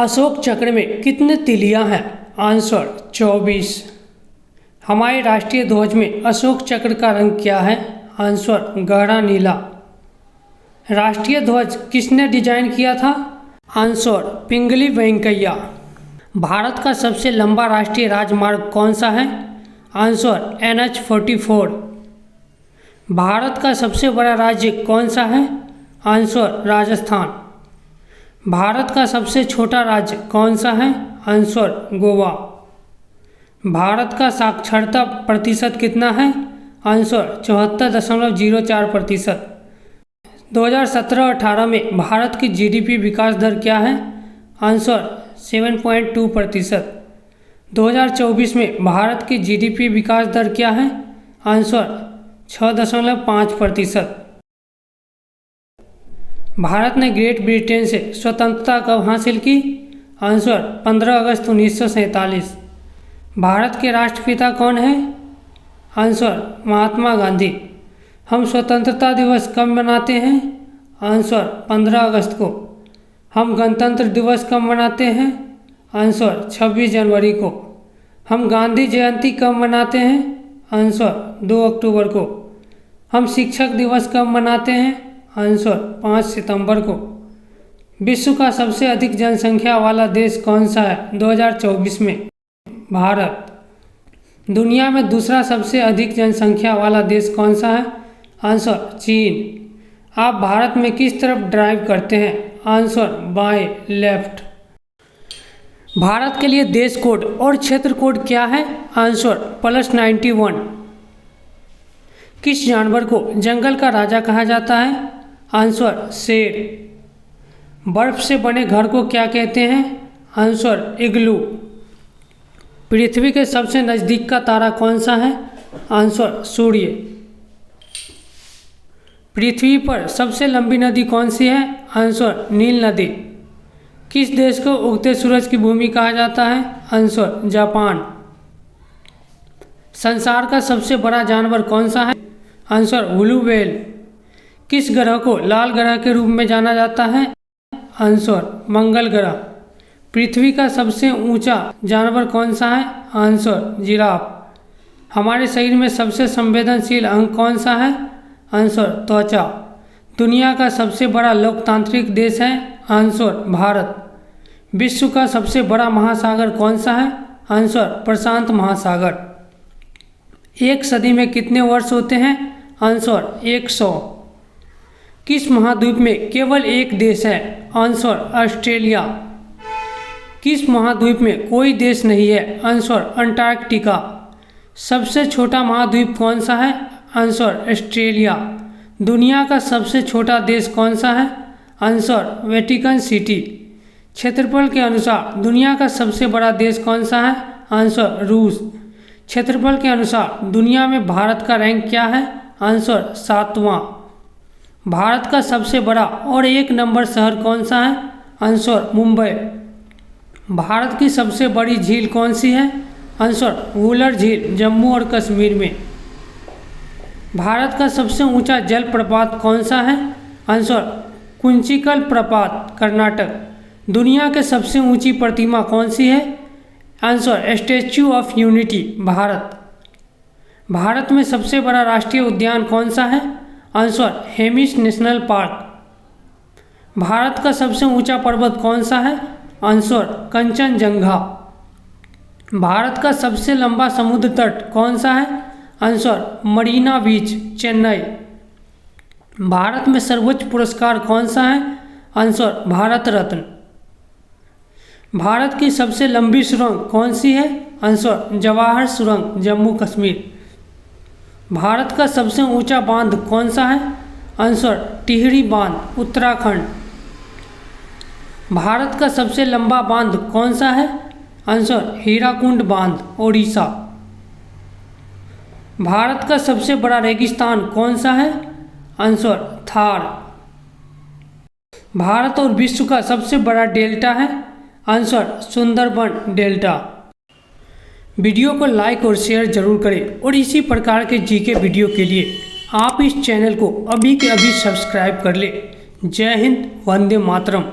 अशोक चक्र में कितने तिलियां हैं? आंसर 24। हमारे राष्ट्रीय ध्वज में अशोक चक्र का रंग क्या है? आंसर गहरा नीला। राष्ट्रीय ध्वज किसने डिजाइन किया था? आंसर पिंगली वेंकैया। भारत का सबसे लंबा राष्ट्रीय राजमार्ग कौन सा है? Answer NH-44। भारत का सबसे बड़ा राज्य कौन सा है? आंसर राजस्थान। भारत का सबसे छोटा राज्य कौन सा है? आंसर गोवा। भारत का साक्षरता प्रतिशत कितना है? आंसर 74.04%। 2017-18 में भारत की GDP विकास दर क्या है? आंसर 7.2%। 2024 में भारत की GDP विकास दर क्या है? आंसर 6.5%। भारत ने ग्रेट ब्रिटेन से स्वतंत्रता कब हासिल की? आंसर 15 अगस्त 1947। भारत के राष्ट्रपिता कौन है? आंसर महात्मा गांधी। हम स्वतंत्रता दिवस कब मनाते हैं? आंसर 15 अगस्त को। हम गणतंत्र दिवस कब मनाते हैं? आंसर 26 जनवरी को। हम गांधी जयंती कब मनाते हैं? आंसर 2 अक्टूबर को। हम शिक्षक दिवस कब मनाते हैं? आंसर 5 सितंबर को। विश्व का सबसे अधिक जनसंख्या वाला देश कौन सा है 2024 में? भारत। दुनिया में दूसरा सबसे अधिक जनसंख्या वाला देश कौन सा है? आंसर चीन। आप भारत में किस तरफ ड्राइव करते हैं? आंसर बाएं, लेफ्ट। भारत के लिए देश कोड और क्षेत्र कोड क्या है? आंसर +91। किस जानवर को जंगल का राजा कहा जाता है? आंसर शेर। बर्फ से बने घर को क्या कहते हैं? आंसर इग्लू। पृथ्वी के सबसे नज़दीक का तारा कौन सा है? आंसर सूर्य। पृथ्वी पर सबसे लंबी नदी कौन सी है? आंसर नील नदी। किस देश को उगते सूरज की भूमि कहा जाता है? Answer Japan. संसार का सबसे बड़ा जानवर कौन सा है? Answer blue whale. किस ग्रह को लाल ग्रह के रूप में जाना जाता है? आंसर मंगल ग्रह। पृथ्वी का सबसे ऊंचा जानवर कौन सा है? Answer giraffe. हमारे शरीर में सबसे संवेदनशील अंग कौन सा है? आंसर त्वचा। दुनिया का सबसे बड़ा लोकतांत्रिक देश है? आंसर भारत। विश्व का सबसे बड़ा महासागर कौन सा है? आंसर प्रशांत महासागर। एक सदी में कितने वर्ष होते हैं? आंसर 100। किस महाद्वीप में केवल एक देश है? Answer Australia. किस महाद्वीप में कोई देश नहीं है? Answer Antarctica. सबसे छोटा महाद्वीप कौन सा है? Answer Australia. दुनिया का सबसे छोटा देश कौन सा है? Answer Vatican city. क्षेत्रफल के अनुसार दुनिया का सबसे बड़ा देश कौन सा है? आंसर रूस। क्षेत्रफल के अनुसार दुनिया में भारत का रैंक क्या है? आंसर 7वां। भारत का सबसे बड़ा और एक नंबर शहर कौन सा है? आंसर मुंबई। भारत की सबसे बड़ी झील कौन सी है? आंसर वुलर झील, जम्मू और कश्मीर में। भारत का सबसे ऊंचा जल प्रपात कौन सा है? आंसर कुंचिकल प्रपात, कर्नाटक। दुनिया के सबसे ऊंची प्रतिमा कौन सी है? Answer statue of unity, Bharat. Bharat में सबसे बड़ा राष्ट्रीय उद्यान कौन सा है? Answer Hemis national park. Bharat का सबसे ऊंचा पर्वत कौन सा है? आंसर कंचनजंगा। भारत का सबसे लंबा समुद्र तट कौन सा है? आंसर मरीना बीच, चेन्नई। भारत में सर्वोच्च पुरस्कार कौन सा है? आंसर भारत रत्न। भारत की सबसे लंबी सुरंग कौन सी है? आंसर जवाहर सुरंग, जम्मू कश्मीर। भारत का सबसे ऊंचा बांध कौन सा है? आंसर टिहरी बांध, उत्तराखंड। भारत का सबसे लंबा बांध कौन सा है? आंसर हीराकुंड बांध, ओडिशा। भारत का सबसे बड़ा रेगिस्तान कौन सा है? आंसर थार। भारत और विश्व का सबसे बड़ा डेल्टा है? Answer Sundarban delta. वीडियो को लाइक और शेयर जरूर करें और इसी प्रकार के जीके वीडियो के लिए आप इस चैनल को अभी के अभी सब्सक्राइब कर लें। जय हिंद, वंदे मातरम।